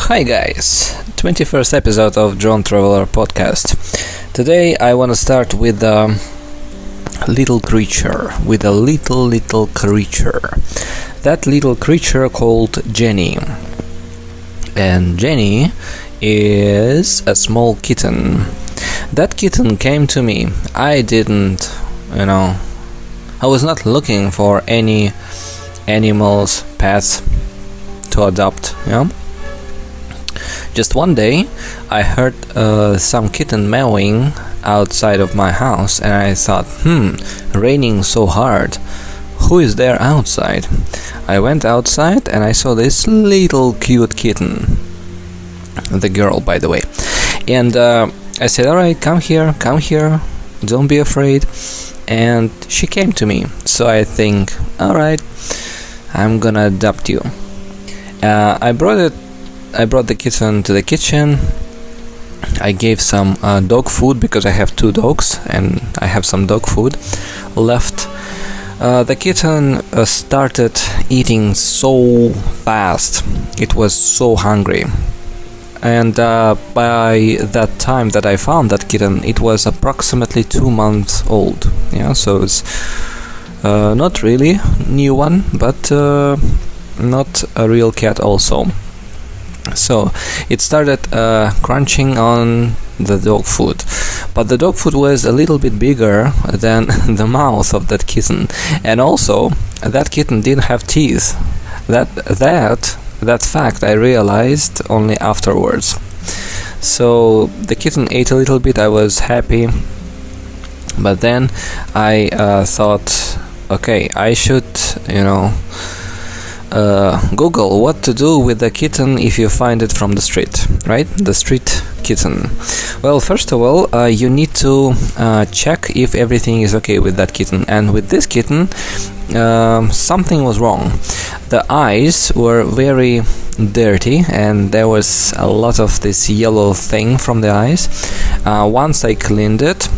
Hi guys, 21st episode of Drone Traveler podcast. Today I want to start with a little creature, That little creature called Jenny. And Jenny is a small kitten. That kitten came to me. I was not looking for any animals, pets to adopt, Just one day, I heard some kitten meowing outside of my house, and I thought, raining so hard. Who is there outside? I went outside and I saw this little cute kitten. The girl, by the way. And I said, alright, come here, don't be afraid. And she came to me. So I think, alright, I'm gonna adopt you. I brought the kitten to the kitchen. I gave some dog food because I have 2 dogs and I have some dog food left. The kitten started eating so fast. It was so hungry. And by that time that I found that kitten, it was approximately 2 months old. So it's not really new one, but not a real cat also. So it started crunching on the dog food, but the dog food was a little bit bigger than the mouth of that kitten, and also that kitten didn't have teeth. That fact I realized only afterwards. So the kitten ate a little bit. I was happy, but then I thought, okay, I should Google what to do with the kitten if you find it from the street, right? The street kitten. Well, first of all, you need to check if everything is okay with that kitten. And with this kitten, something was wrong. The eyes were very dirty and there was a lot of this yellow thing from the eyes. Once I cleaned it,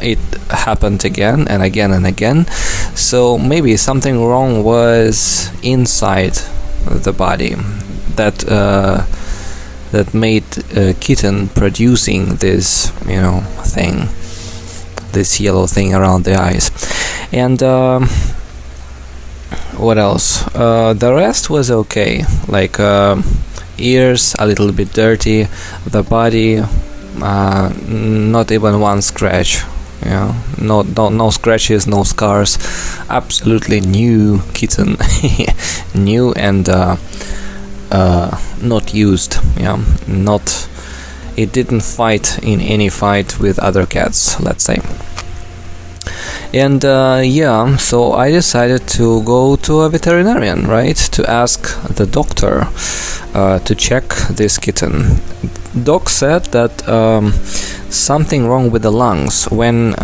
it happened again and again and again. So maybe something wrong was inside the body that made kitten producing this thing, this yellow thing around the eyes. And what else? The rest was okay, like ears a little bit dirty, the body not even one scratch. No scratches, no scars. Absolutely new kitten, new and not used. It didn't fight in any fight with other cats, let's say. And so I decided to go to a veterinarian, right, to ask the doctor to check this kitten. Doc said that something wrong with the lungs. When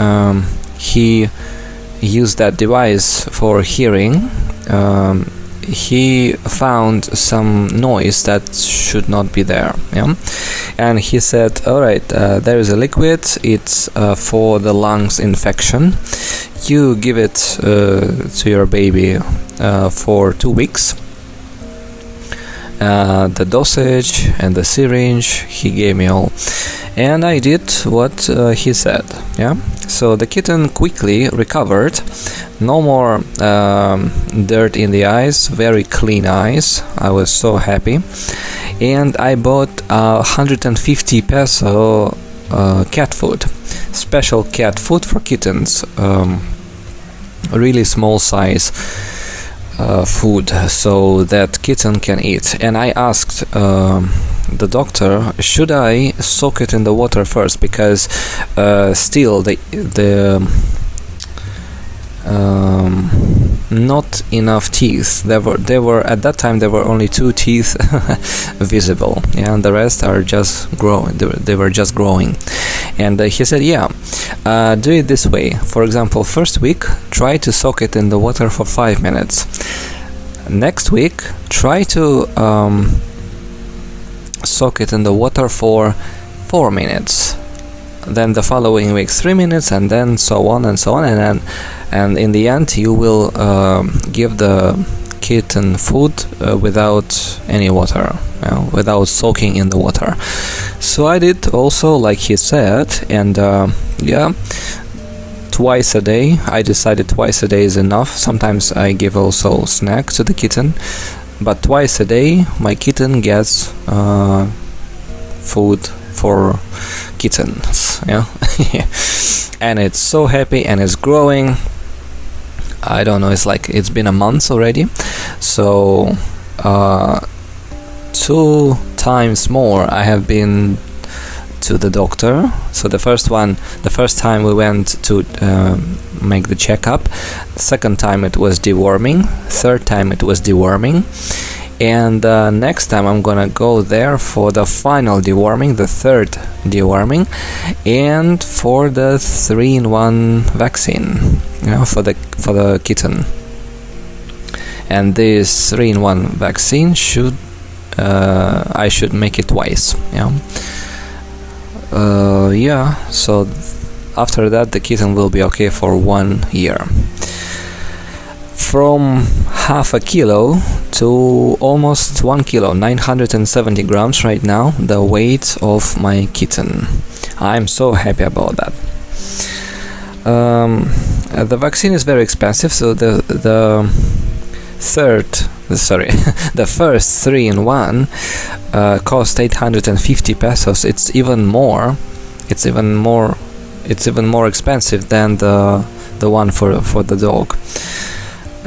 he used that device for hearing, he found some noise that should not be there. And he said, alright, there is a liquid, it's for the lungs infection. You give it to your baby for 2 weeks. The dosage and the syringe he gave me all, and I did what he said. So the kitten quickly recovered. No more dirt in the eyes, very clean eyes. I was so happy. And I bought 150 peso cat food, special cat food for kittens, really small size food so that kitten can eat. And I asked the doctor, should I soak it in the water first, because still the not enough teeth. There were at that time there were only 2 teeth visible, and the rest are just growing. They were just growing. And he said, do it this way. For example, first week, try to soak it in the water for 5 minutes. Next week, try to soak it in the water for 4 minutes. Then the following week 3 minutes, and then so on and so on, and in the end you will give the kitten food without any water, without soaking in the water. So I did also like he said, and twice a day. I decided twice a day is enough. Sometimes I give also snack to the kitten, but twice a day my kitten gets food for kittens. And it's so happy and it's growing. I don't know, it's been a month already. So 2 times more I have been to the doctor. So the first time we went to make the checkup. Second time it was deworming. Third time it was deworming. And next time I'm gonna go there for the final deworming, the third deworming, and for the 3-in-1 vaccine, for the kitten. And this 3-in-1 vaccine I should make it twice. So after that the kitten will be okay for 1 year. From half a kilo to almost 1 kilo, 970 grams right now, the weight of my kitten. I'm so happy about that. The vaccine is very expensive, so the first 3-in-1 cost 850 pesos. It's even more expensive than the one for the dog.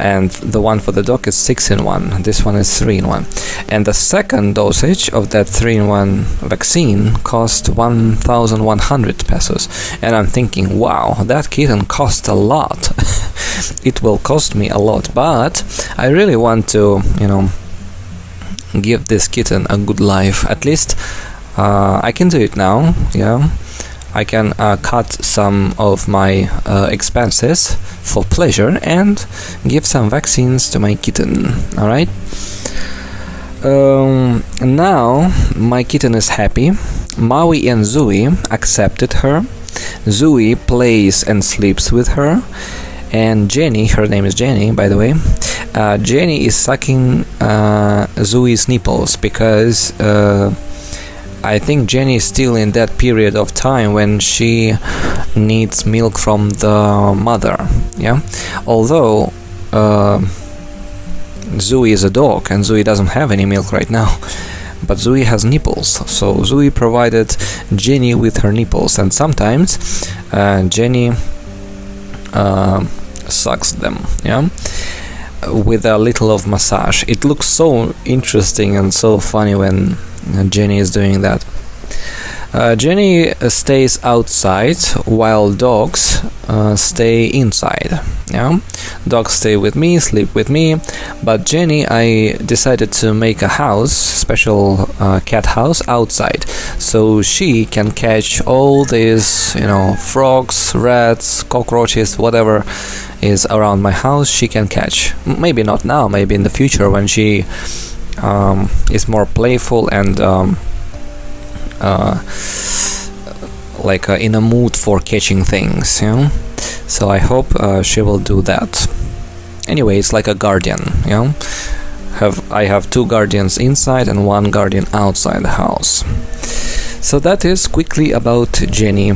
And the one for the dog is 6-in-1. This one is 3-in-1. And the second dosage of that 3-in-1 vaccine cost 1,100 pesos. And I'm thinking, wow, that kitten cost a lot. It will cost me a lot, but I really want to, give this kitten a good life. At least I can do it now. I can cut some of my expenses for pleasure and give some vaccines to my kitten. Alright? Now my kitten is happy. Maui and Zooey accepted her. Zooey plays and sleeps with her. And Jenny, her name is Jenny, by the way, Jenny is sucking Zooey's nipples because I think Jenny is still in that period of time when she needs milk from the mother. Although Zooey is a dog and Zooey doesn't have any milk right now, but Zooey has nipples, so Zooey provided Jenny with her nipples, and sometimes Jenny sucks them, with a little of massage. It looks so interesting and so funny when Jenny is doing that. Jenny stays outside while dogs stay inside. Dogs stay with me, sleep with me, but Jenny, I decided to make a house, special cat house outside, so she can catch all these, frogs, rats, cockroaches, whatever is around my house. She can catch. Maybe not now, maybe in the future when she is more playful and in a mood for catching things. So I hope she will do that. Anyway, it's like a guardian. I have 2 guardians inside and 1 guardian outside the house. So that is quickly about Jenny.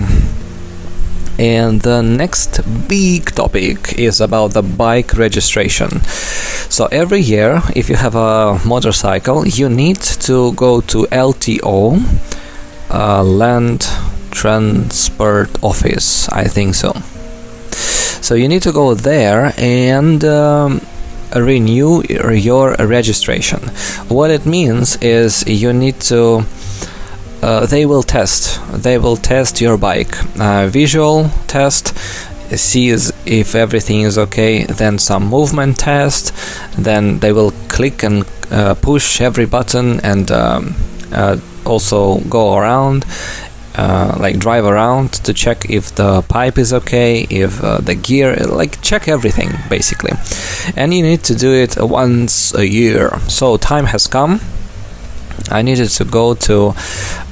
And the next big topic is about the bike registration. So every year, if you have a motorcycle, you need to go to LTO, Land Transport Office, I think so. So you need to go there and renew your registration. What it means is you need to they will test your bike, visual test, sees if everything is okay, then some movement test, then they will click and push every button and also go around, drive around to check if the pipe is okay, if the gear, check everything basically. And you need to do it once a year. So time has come. I needed to go to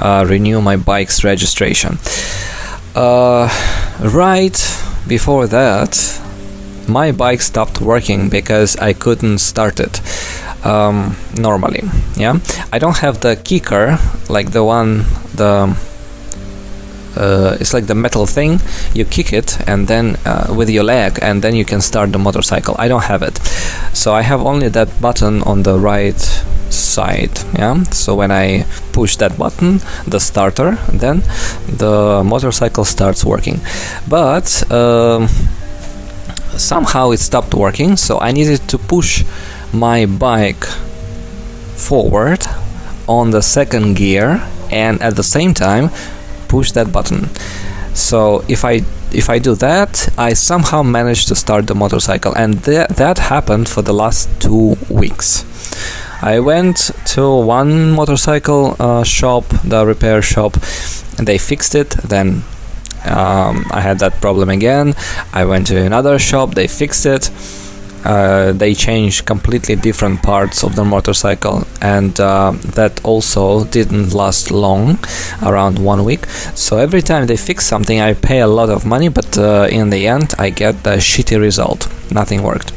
renew my bike's registration. Right before that, my bike stopped working because I couldn't start it normally. Yeah, I don't have the kicker, like the one, it's like the metal thing. You kick it and then with your leg, and then you can start the motorcycle. I don't have it, so I have only that button on the right side. Yeah, so when I push that button, the starter, then the motorcycle starts working. But somehow it stopped working, so I needed to push my bike forward on the second gear and at the same time push that button. So if I do that, I somehow managed to start the motorcycle, and that happened for the last 2 weeks. I went to one motorcycle shop, the repair shop, and they fixed it. Then I had that problem again. I went to another shop, they fixed it. They changed completely different parts of the motorcycle, and that also didn't last long, around 1 week. So every time they fix something, I pay a lot of money, but in the end I get the shitty result. Nothing worked.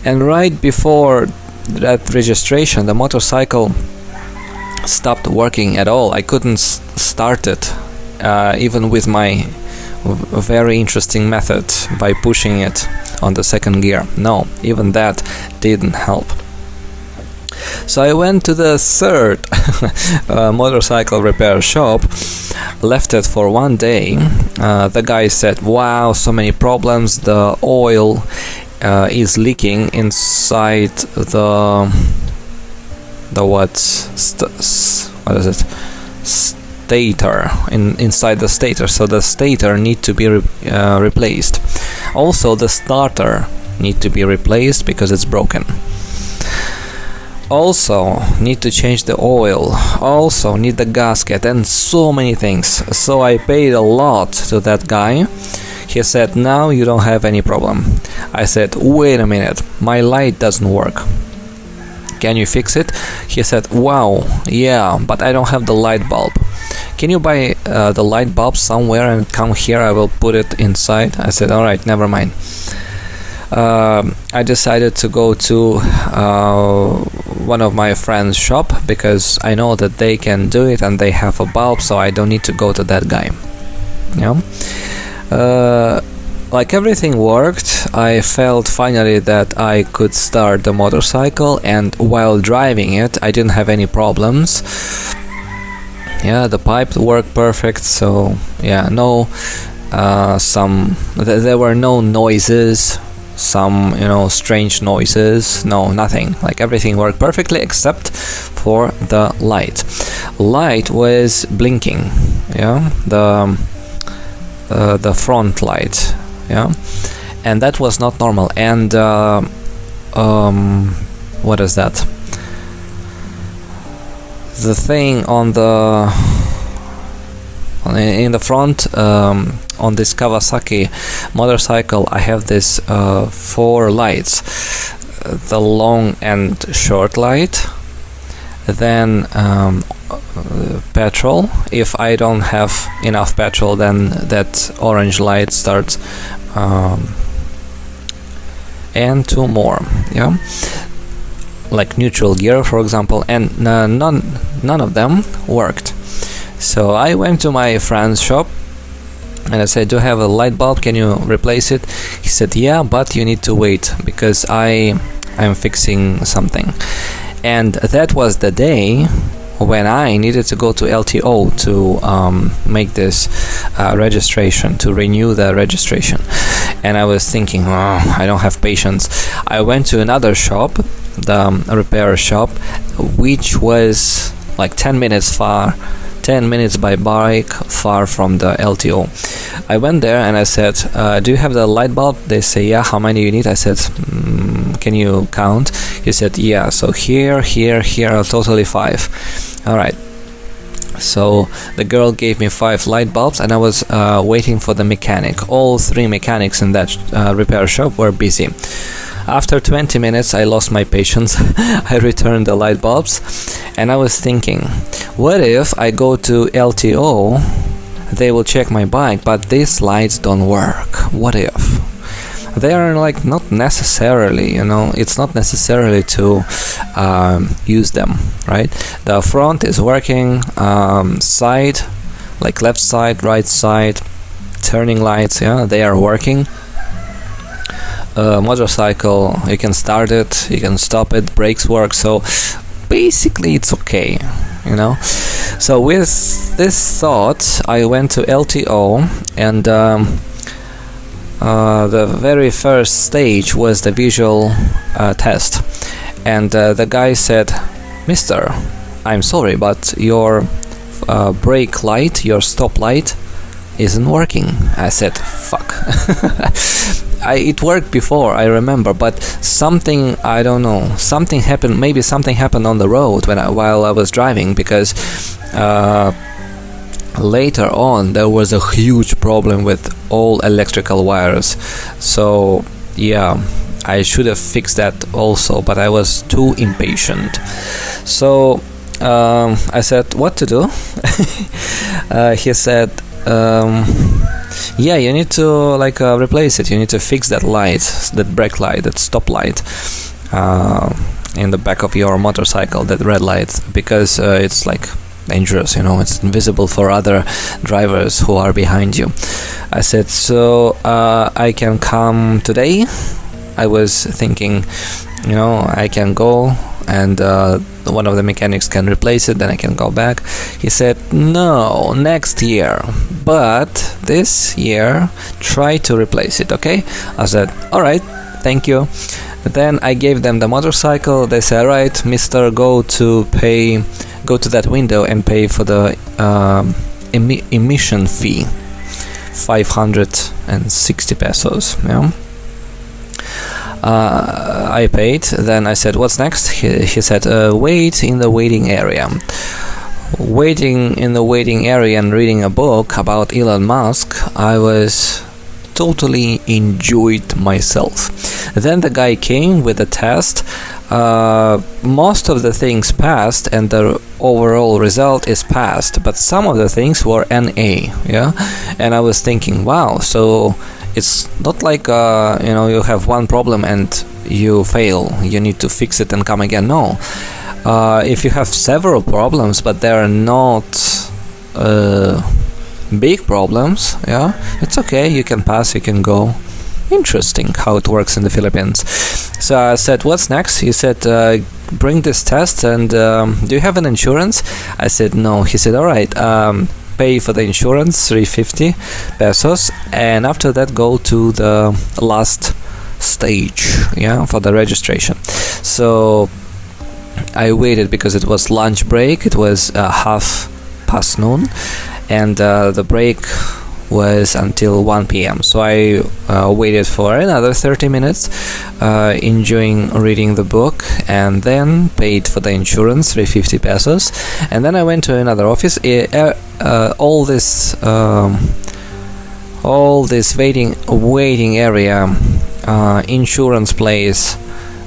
And right before that registration, the motorcycle stopped working at all. I couldn't start it, even with my very interesting method by pushing it on the second gear. No, even that didn't help. So I went to the third motorcycle repair shop, left it for 1 day. The guy said, wow, so many problems, the oil is leaking inside the what is it, stator, inside the stator. So the stator need to be replaced. Also the starter need to be replaced because it's broken. Also need to change the oil, also need the gasket, and so many things. So I paid a lot to that guy. He said, now you don't have any problem. I said, wait a minute, my light doesn't work. Can you fix it? He said, wow, yeah, but I don't have the light bulb. Can you buy the light bulb somewhere and come here? I will put it inside. I said, alright, never mind. I decided to go to one of my friends' shop because I know that they can do it and they have a bulb, so I don't need to go to that guy. Yeah. Like everything worked, I felt finally that I could start the motorcycle, and while driving it I didn't have any problems. Yeah, the pipe worked perfect, so yeah, no there were no noises, some strange noises, no, nothing. Like everything worked perfectly except for the light. Light was blinking, yeah, the front light, yeah, and that was not normal. And what is that? The thing in the front, on this Kawasaki motorcycle, I have this 4 lights: the long and short light, then petrol. If I don't have enough petrol, then that orange light starts, and 2 more, yeah, like neutral gear, for example, and none of them worked. So I went to my friend's shop and I said, do you have a light bulb, can you replace it? He said, yeah, but you need to wait because I'm fixing something. And that was the day when I needed to go to LTO to make this registration, to renew the registration. And I was thinking, oh, I don't have patience. I went to another shop, the repair shop, which was like 10 minutes by bike far from the LTO. I went there and I said, do you have the light bulb? They say, yeah. How many you need? I said, can you count? He said, yeah, so here, totally 5. Alright. So the girl gave me 5 light bulbs, and I was waiting for the mechanic. All 3 mechanics in that repair shop were busy. After 20 minutes I lost my patience. I returned the light bulbs, and I was thinking, what if I go to LTO, they will check my bike, but these lights don't work. What if? they are like not necessarily, it's not necessarily to use them, right? The front is working, side, like left side, right side, turning lights, they are working. Motorcycle, you can start it, you can stop it, brakes work, so basically it's okay, So with this thought, I went to LTO, and the very first stage was the visual test, and the guy said, "Mister, I'm sorry, but your brake light, your stop light isn't working." I said, "Fuck." It worked before, I remember, but something, I don't know, something happened. Maybe something happened on the road while I was driving, because later on there was a huge problem with all electrical wires. So yeah, I should have fixed that also, but I was too impatient. So I said, "What to do?" He said, "Yeah, you need to replace it. You need to fix that light, that brake light, that stop light in the back of your motorcycle, that red light, because it's like dangerous, it's invisible for other drivers who are behind you." I said, "So I can come today?" I was thinking, I can go and one of the mechanics can replace it, then I can go back. He said, "No, next year, but this year try to replace it, okay?" I said, "All right, thank you." Then I gave them the motorcycle. They said, "All right, mister, go to that window and pay for the emission fee, 560 pesos." I paid. Then I said, "What's next?" He said, "Wait in the waiting area." Waiting in the waiting area and reading a book about Elon Musk, I was totally enjoyed myself. Then the guy came with a test. Most of the things passed, and the overall result is passed, but some of the things were NA, and I was thinking, wow, so it's not like you have one problem and you fail, you need to fix it and come again. No, if you have several problems but they are not big problems, it's okay, you can pass, you can go. Interesting how it works in the Philippines. So I said, "What's next?" He said, "Bring this test, and do you have an insurance?" I said, "No." He said, "All right, pay for the insurance, 350 pesos, and after that go to the last stage, for the registration." So I waited because it was lunch break. It was noon, and the break was until 1 p.m. So I waited for another 30 minutes, enjoying reading the book, and then paid for the insurance, 350 pesos. And then I went to another office. All this waiting area, insurance place,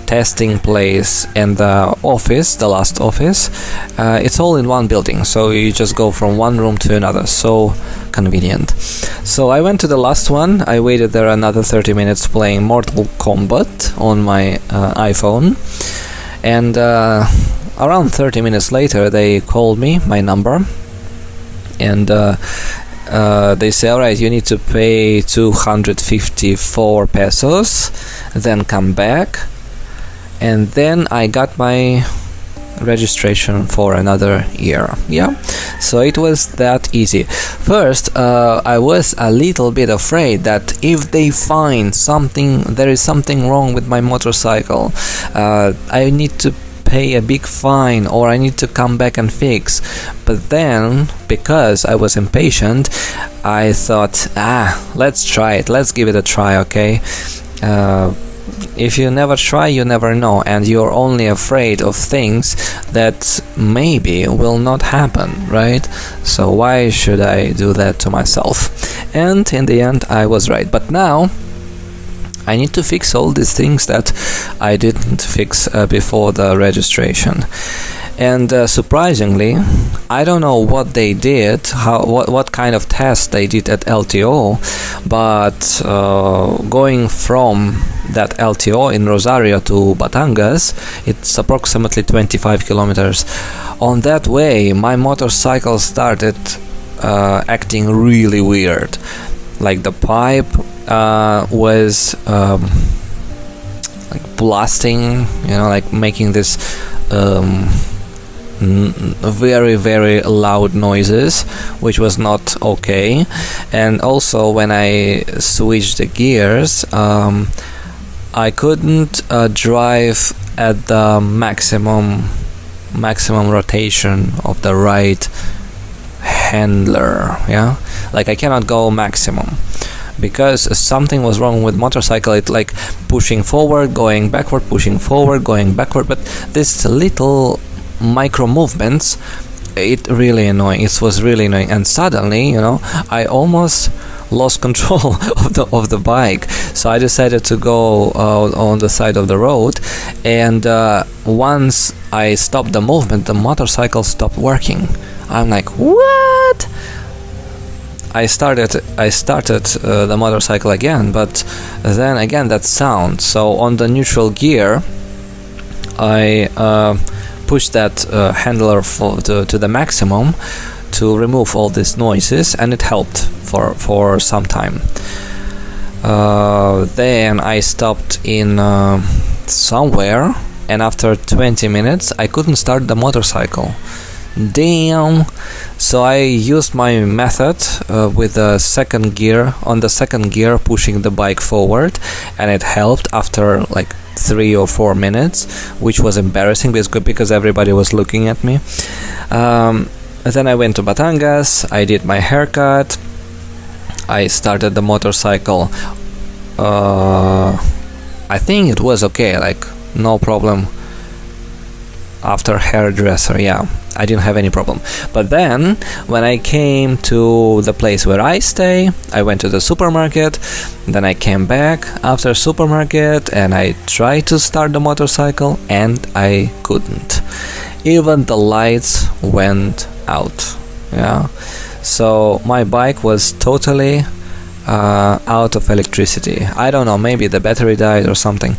testing place, and the office, the last office, it's all in one building, so you just go from one room to another. So convenient. So I went to the last one. I waited there another 30 minutes playing Mortal Kombat on my iPhone, and around 30 minutes later they called me, my number, and they say, "All right, you need to pay 254 pesos, then come back." And then I got my registration for another year. So it was that easy. First, I was a little bit afraid that if they find there is something wrong with my motorcycle, I need to pay a big fine, or I need to come back and fix. But then, because I was impatient, I thought, let's try it, let's give it a try, okay? If you never try, you never know, and you're only afraid of things that maybe will not happen, right? So why should I do that to myself? And in the end, I was right. But now I need to fix all these things that I didn't fix before the registration. And surprisingly, I don't know what they did, what kind of test they did at LTO, but going from that LTO in Rosario to Batangas, it's approximately 25 kilometers. On that way, my motorcycle started acting really weird. Like the pipe was like blasting, like making this very, very loud noises, which was not okay. And also when I switched the gears, I couldn't drive at the maximum rotation of the right handler. Like I cannot go maximum because something was wrong with motorcycle. It like pushing forward, going backward, pushing forward, going backward, but this little micro movements, it was really annoying. And suddenly, I almost lost control of the bike, so I decided to go on the side of the road, and once I stopped the movement, the motorcycle stopped working. I'm like, what? I started the motorcycle again, but then again that sound. So on the neutral gear, I pushed that handler to the maximum to remove all these noises, and it helped for some time. Then I stopped in somewhere, and after 20 minutes I couldn't start the motorcycle. Damn! So I used my method with the second gear, pushing the bike forward, and it helped after like 3 or 4 minutes, which was embarrassing because everybody was looking at me. Then I went to Batangas, I did my haircut, I started the motorcycle. I think it was okay, like no problem. After hairdresser, I didn't have any problem. But then when I came to the place where I stay, I went to the supermarket, then I came back after supermarket and I tried to start the motorcycle and I couldn't. Even the lights went out. So my bike was totally out of electricity. I don't know, maybe the battery died or something,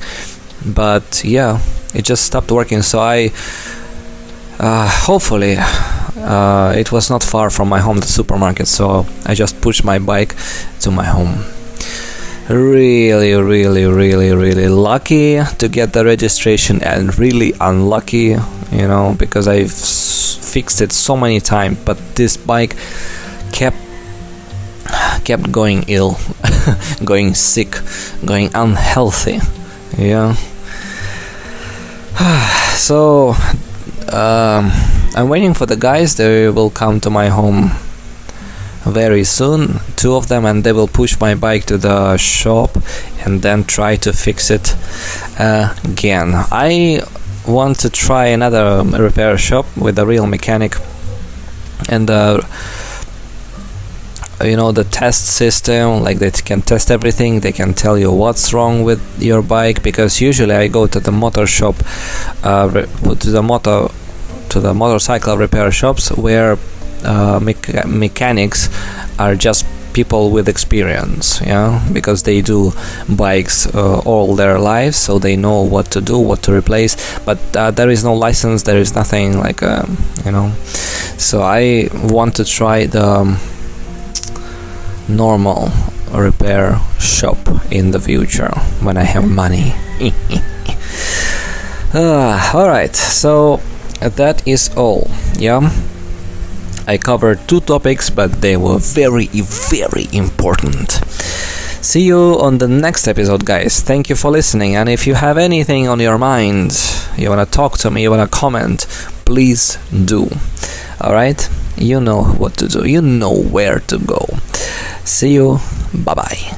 but it just stopped working. So I hopefully it was not far from my home, the supermarket, so I just pushed my bike to my home. Really lucky to get the registration, and really unlucky, because I've fixed it so many times, but this bike kept going ill, going sick, going unhealthy. So I'm waiting for the guys. They will come to my home very soon, 2 of them, and they will push my bike to the shop and then try to fix it again. I want to try another repair shop with a real mechanic, and the test system, like they can test everything, they can tell you what's wrong with your bike, because usually I go to the motor shop, to the motorcycle repair shops where mechanics are just people with experience, because they do bikes all their lives, so they know what to do, what to replace, but there is no license, there is nothing like so I want to try the normal repair shop in the future when I have money. Alright, so that is all. I covered 2 topics, but they were very, very important. See you on the next episode, guys. Thank you for listening, and if you have anything on your mind, you wanna talk to me, you wanna comment, please do. Alright? You know what to do, you know where to go. See you, bye bye.